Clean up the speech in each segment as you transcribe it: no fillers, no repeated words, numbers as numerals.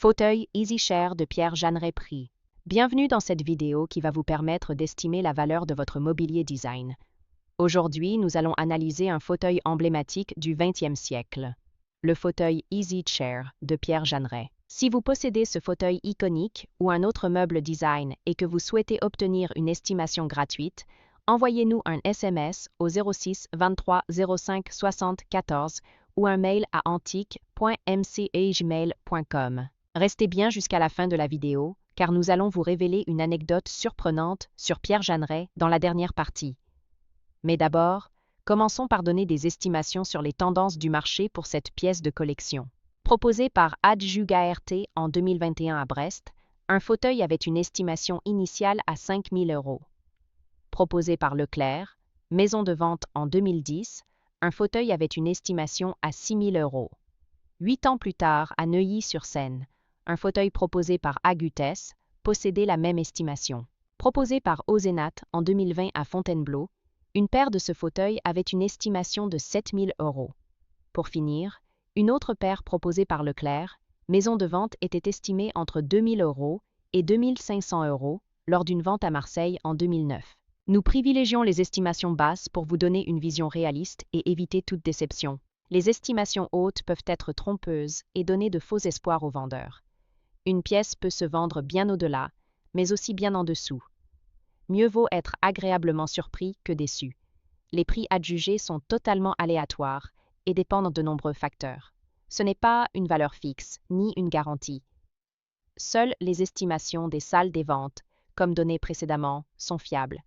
Fauteuil EasyChair de Pierre Jeanneret Prix. Bienvenue dans cette vidéo qui va vous permettre d'estimer la valeur de votre mobilier design. Aujourd'hui, nous allons analyser un fauteuil emblématique du XXe siècle. Le fauteuil EasyChair de Pierre Jeanneret. Si vous possédez ce fauteuil iconique ou un autre meuble design et que vous souhaitez obtenir une estimation gratuite, envoyez-nous un SMS au 06 23 05 60 14 ou un mail à antique.mc@gmail.com. Restez bien jusqu'à la fin de la vidéo, car nous allons vous révéler une anecdote surprenante sur Pierre Jeanneret dans la dernière partie. Mais d'abord, commençons par donner des estimations sur les tendances du marché pour cette pièce de collection. Proposé par Adjugaert en 2021 à Brest, un fauteuil avait une estimation initiale à 5 000 €. Proposé par Leclerc, maison de vente en 2010, un fauteuil avait une estimation à 6 000 €. 8 ans plus tard, à Neuilly-sur-Seine, un fauteuil proposé par Agutes possédait la même estimation. Proposé par Ozenat en 2020 à Fontainebleau, une paire de ce fauteuil avait une estimation de 7 000 €. Pour finir, une autre paire proposée par Leclerc, maison de vente, était estimée entre 2 000 € et 2 500 € lors d'une vente à Marseille en 2009. Nous privilégions les estimations basses pour vous donner une vision réaliste et éviter toute déception. Les estimations hautes peuvent être trompeuses et donner de faux espoirs aux vendeurs. Une pièce peut se vendre bien au-delà, mais aussi bien en dessous. Mieux vaut être agréablement surpris que déçu. Les prix adjugés sont totalement aléatoires et dépendent de nombreux facteurs. Ce n'est pas une valeur fixe, ni une garantie. Seules les estimations des salles des ventes, comme données précédemment, sont fiables.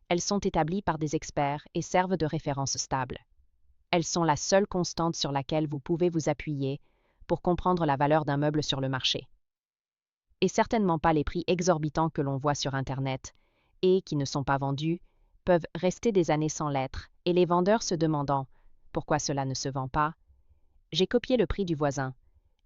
Elles sont établies par des experts et servent de référence stable. Elles sont la seule constante sur laquelle vous pouvez vous appuyer pour comprendre la valeur d'un meuble sur le marché. Et certainement pas les prix exorbitants que l'on voit sur Internet et qui ne sont pas vendus, peuvent rester des années sans l'être, et les vendeurs se demandant « pourquoi cela ne se vend pas ?» J'ai copié le prix du voisin,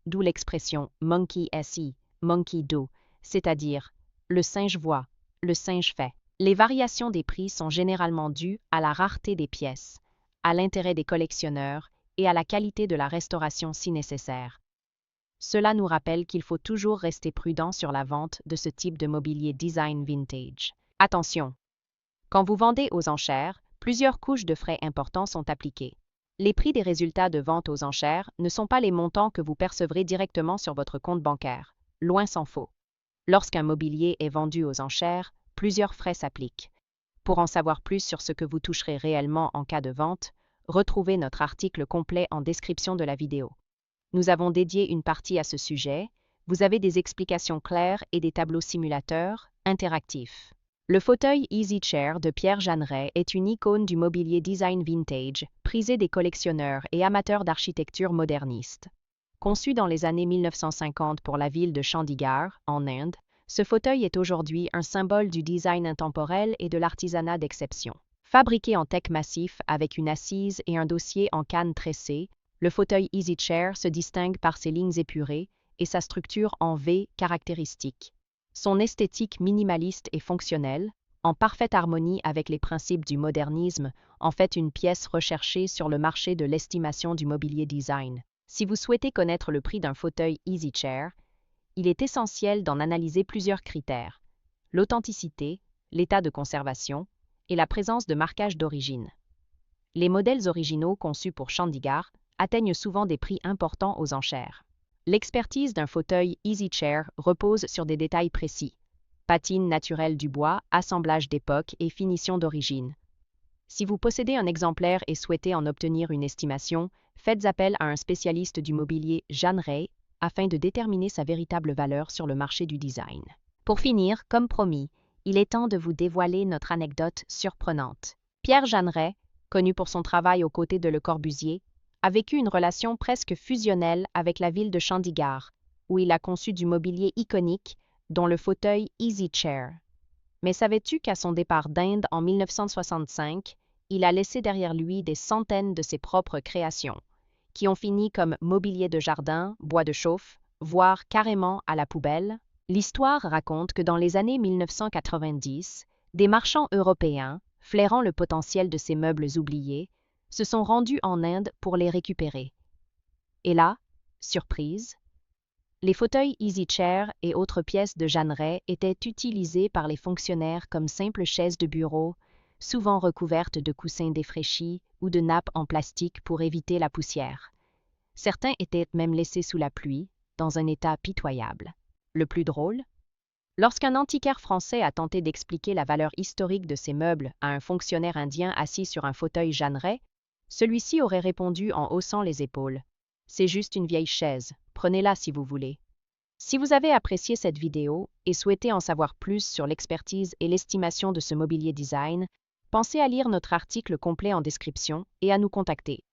d'où l'expression « monkey see, monkey do », c'est-à-dire « le singe voit, le singe fait ». Les variations des prix sont généralement dues à la rareté des pièces, à l'intérêt des collectionneurs et à la qualité de la restauration si nécessaire. Cela nous rappelle qu'il faut toujours rester prudent sur la vente de ce type de mobilier design vintage. Attention! Quand vous vendez aux enchères, plusieurs couches de frais importants sont appliquées. Les prix des résultats de vente aux enchères ne sont pas les montants que vous percevrez directement sur votre compte bancaire, loin s'en faut. Lorsqu'un mobilier est vendu aux enchères, plusieurs frais s'appliquent. Pour en savoir plus sur ce que vous toucherez réellement en cas de vente, retrouvez notre article complet en description de la vidéo. Nous avons dédié une partie à ce sujet. Vous avez des explications claires et des tableaux simulateurs interactifs. Le fauteuil EasyChair de Pierre Jeanneret est une icône du mobilier design vintage, prisé des collectionneurs et amateurs d'architecture moderniste. Conçu dans les années 1950 pour la ville de Chandigarh, en Inde, ce fauteuil est aujourd'hui un symbole du design intemporel et de l'artisanat d'exception. Fabriqué en teck massif avec une assise et un dossier en canne tressée, le fauteuil EasyChair se distingue par ses lignes épurées et sa structure en V caractéristique. Son esthétique minimaliste et fonctionnelle, en parfaite harmonie avec les principes du modernisme, en fait une pièce recherchée sur le marché de l'estimation du mobilier design. Si vous souhaitez connaître le prix d'un fauteuil EasyChair, il est essentiel d'en analyser plusieurs critères: l'authenticité, l'état de conservation et la présence de marquage d'origine. Les modèles originaux conçus pour Chandigarh atteignent souvent des prix importants aux enchères. L'expertise d'un fauteuil EasyChair repose sur des détails précis: patine naturelle du bois, assemblage d'époque et finition d'origine. Si vous possédez un exemplaire et souhaitez en obtenir une estimation, faites appel à un spécialiste du mobilier Jeanneret afin de déterminer sa véritable valeur sur le marché du design. Pour finir, comme promis, il est temps de vous dévoiler notre anecdote surprenante. Pierre Jeanneret, connu pour son travail aux côtés de Le Corbusier, a vécu une relation presque fusionnelle avec la ville de Chandigarh, où il a conçu du mobilier iconique, dont le fauteuil EasyChair. Mais savais-tu qu'à son départ d'Inde en 1965, il a laissé derrière lui des centaines de ses propres créations, qui ont fini comme mobilier de jardin, bois de chauffe, voire carrément à la poubelle? L'histoire raconte que dans les années 1990, des marchands européens, flairant le potentiel de ces meubles oubliés, se sont rendus en Inde pour les récupérer. Et là, surprise, Les fauteuils Easy Chair et autres pièces de Jeanneret étaient utilisés par les fonctionnaires comme simples chaises de bureau, souvent recouvertes de coussins défraîchis ou de nappes en plastique pour éviter la poussière. Certains étaient même laissés sous la pluie, dans un état pitoyable. Le plus drôle? Lorsqu'un antiquaire français a tenté d'expliquer la valeur historique de ces meubles à un fonctionnaire indien assis sur un fauteuil Jeanneret, celui-ci aurait répondu en haussant les épaules. C'est juste une vieille chaise, prenez-la si vous voulez. Si vous avez apprécié cette vidéo et souhaitez en savoir plus sur l'expertise et l'estimation de ce mobilier design, pensez à lire notre article complet en description et à nous contacter.